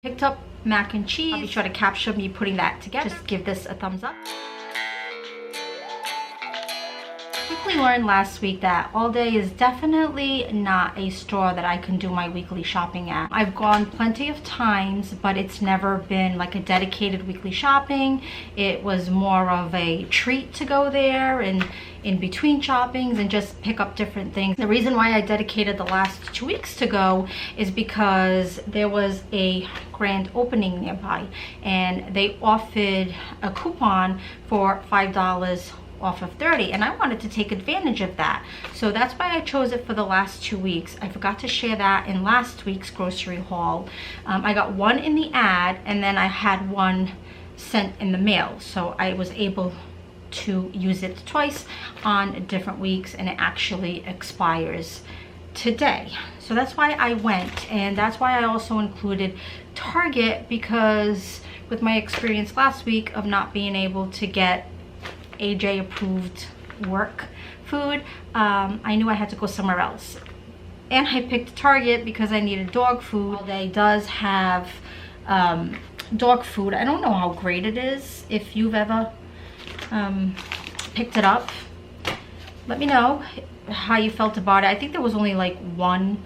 Picked up mac and cheese. I'll be sure to capture me putting that together. Just give this a thumbs up. Quickly learned last week that Aldi is definitely not a store that I can do my weekly shopping at. I've gone plenty of times, but it's never been like a dedicated weekly shopping. It was more of a treat to go there and in between shoppings and just pick up different things. The reason why I dedicated the last 2 weeks to go is because there was a grand opening nearby and they offered a coupon for $5 off of 30, and I wanted to take advantage of that. So that's why I chose it for the last 2 weeks. I forgot to share that in last week's grocery haul. I got one in the ad and then I had one sent in the mail. So I was able to use it twice on different weeks, and it actually expires today. So that's why I went, and that's why I also included Target, because with my experience last week of not being able to get AJ approved work food, I knew I had to go somewhere else. And I picked Target because I needed dog food. Aldi does have dog food. I don't know how great it is. If you've ever picked it up, let me know how you felt about it. I think there was only like one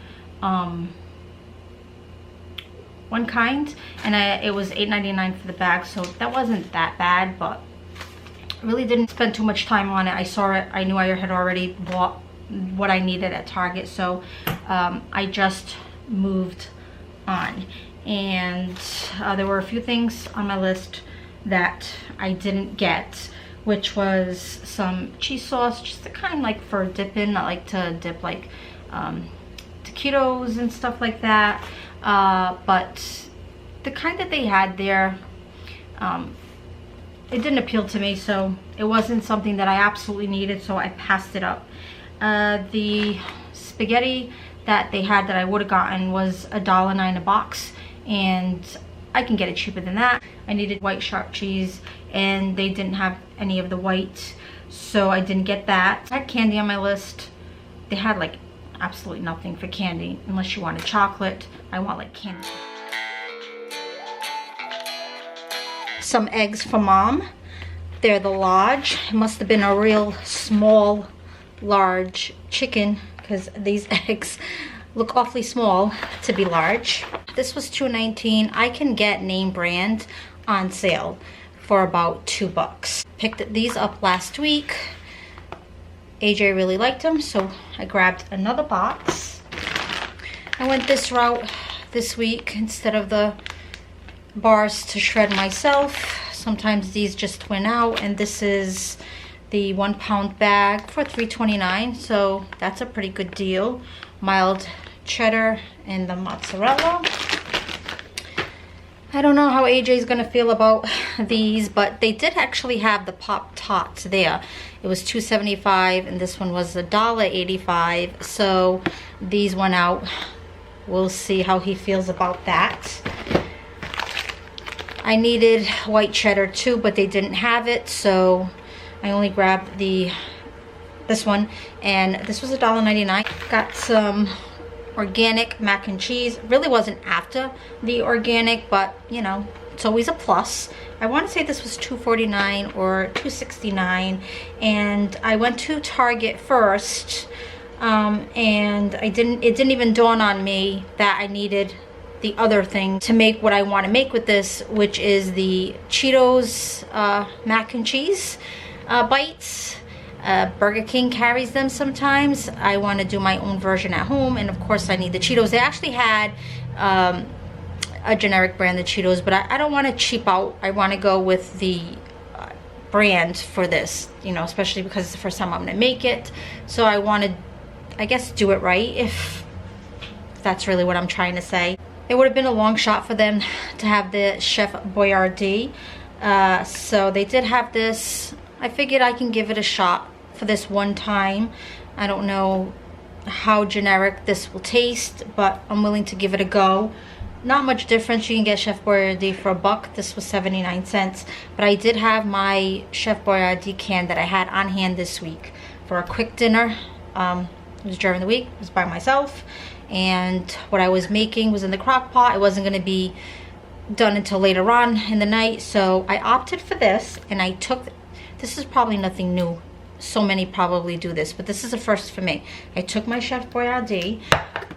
kind, and it was $8.99 for the bag, so that wasn't that bad, but really didn't spend too much time on it. I saw it, I knew I had already bought what I needed at Target, so I just moved on. And there were a few things on my list that I didn't get, which was some cheese sauce, just the kind like for dipping. I like to dip like taquitos and stuff like that, but the kind that they had there, it didn't appeal to me, so it wasn't something that I absolutely needed, so I passed it up. The spaghetti that they had that I would have gotten was $1.09 a box, and I can get it cheaper than that. I needed white sharp cheese, and they didn't have any of the white, so I didn't get that. I had candy on my list. They had like absolutely nothing for candy unless you wanted chocolate. I want like candy. Some eggs for Mom. They're the large. It must have been a real small large chicken, because these eggs look awfully small to be large. This was $2.19. I can get name brand on sale for about $2. Picked these up last week. AJ really liked them, so I grabbed another box. I went this route this week instead of the bars to shred myself. Sometimes these just went out, and this is the 1 pound bag for $3.29, so that's a pretty good deal. Mild cheddar and the mozzarella. I don't know how AJ is gonna feel about these, but they did actually have the Pop-Tarts there. It was $2.75 and this one was $1.85, so these went out. We'll see how he feels about that. I needed white cheddar too, but they didn't have it, so I only grabbed this one, and this was $1.99. Got some organic mac and cheese. Really wasn't after the organic, but you know, it's always a plus. I want to say this was $2.49 or $2.69, and I went to Target first, and it didn't even dawn on me that I needed the other thing to make what I want to make with this, which is the Cheetos mac and cheese bites. Burger King carries them sometimes. I want to do my own version at home, and of course I need the Cheetos. They actually had a generic brand of Cheetos, but I don't want to cheap out. I want to go with the brand for this, you know, especially because it's the first time I'm going to make it. So I want to, I guess, do it right, if that's really what I'm trying to say. It would have been a long shot for them to have the Chef Boyardee. So they did have this. I figured I can give it a shot for this one time. I don't know how generic this will taste, but I'm willing to give it a go. Not much difference. You can get Chef Boyardee for $1. This was 79 cents. But I did have my Chef Boyardee can that I had on hand this week for a quick dinner. It was during the week. It was by myself. And what I was making was in the crock pot. It wasn't going to be done until later on in the night. So I opted for this, and I took, this is probably nothing new. So many probably do this, but this is a first for me. I took my Chef Boyardee,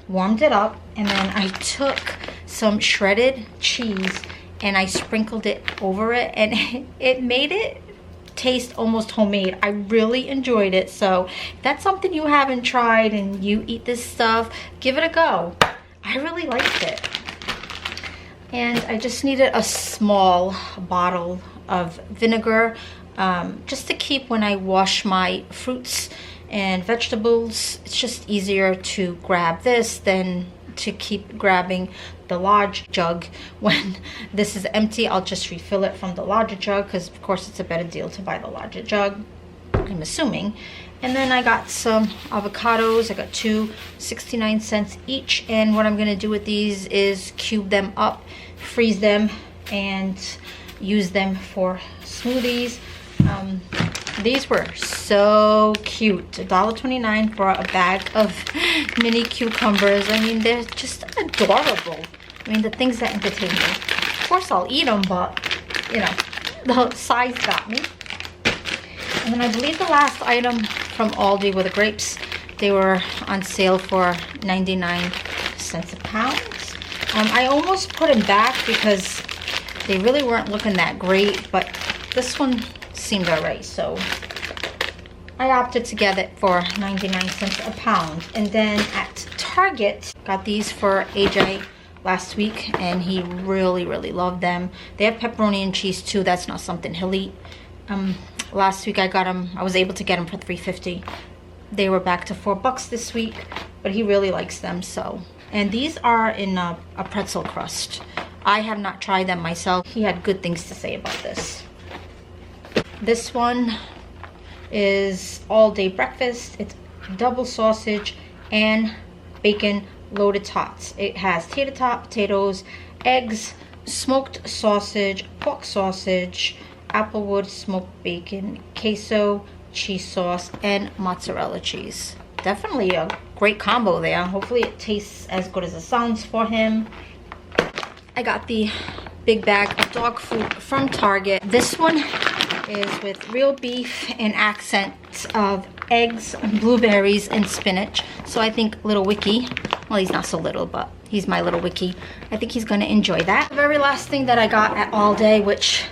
warmed it up, and then I took some shredded cheese and I sprinkled it over it, and it made it taste almost homemade. I really enjoyed it. So if that's something you haven't tried and you eat this stuff, give it a go. I really liked it. And I just needed a small bottle of vinegar, just to keep when I wash my fruits and vegetables. It's just easier to grab this than to keep grabbing the large jug. When this is empty, I'll just refill it from the larger jug, because of course it's a better deal to buy the larger jug, I'm assuming. And then I got some avocados. I got two, 69 cents each. And what I'm gonna do with these is cube them up, freeze them, and use them for smoothies. These were so cute. $1.29 for a bag of mini cucumbers. I mean, they're just adorable. I mean, the things that entertain me. Of course, I'll eat them, but, you know, the size got me. And then I believe the last item from Aldi were the grapes. They were on sale for 99 cents a pound. I almost put them back because they really weren't looking that great, but this one seemed alright, so I opted to get it for 99 cents a pound. And then at Target, got these for AJ last week, and he really loved them. They have pepperoni and cheese too. That's not something he'll eat. Last week I got them, I was able to get them for $3.50. They were back to $4 this week, but he really likes them. So, and these are in a pretzel crust. I have not tried them myself. He had good things to say about this. This one is all day breakfast. It's double sausage and bacon loaded tots. It has tater tot, potatoes, eggs, smoked sausage, pork sausage, applewood smoked bacon, queso, cheese sauce, and mozzarella cheese. Definitely a great combo there. Hopefully it tastes as good as it sounds for him. I got the big bag of dog food from Target. This one is with real beef and accents of eggs, blueberries, and spinach. So I think little Wiki, well, he's not so little, but he's my little Wiki. I think he's gonna enjoy that. The very last thing that I got at Aldi, which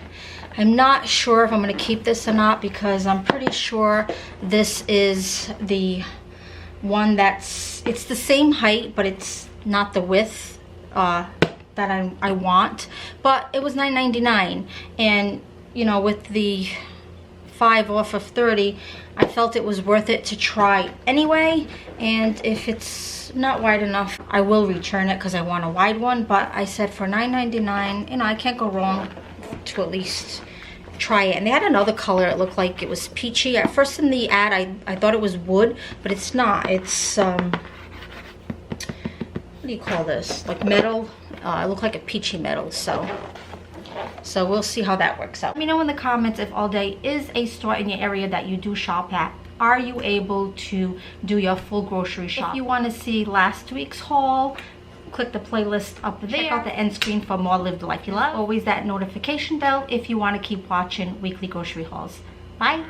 I'm not sure if I'm gonna keep this or not, because I'm pretty sure this is the one that's, it's the same height, but it's not the width that I want. But it was $9.99, and you know, with the 5 off of 30, I felt it was worth it to try anyway. And if it's not wide enough, I will return it because I want a wide one. But I said for $9.99, you know, I can't go wrong to at least try it. And they had another color. It looked like it was peachy. At first in the ad, I thought it was wood, but it's not. It's what do you call this? Like metal. It looked like a peachy metal. So we'll see how that works out. Let me know in the comments if Aldi is a store in your area that you do shop at. Are you able to do your full grocery shop? If you want to see last week's haul, click the playlist up there. Check out the end screen for more Live the Life You Love. Always that notification bell if you want to keep watching weekly grocery hauls. Bye.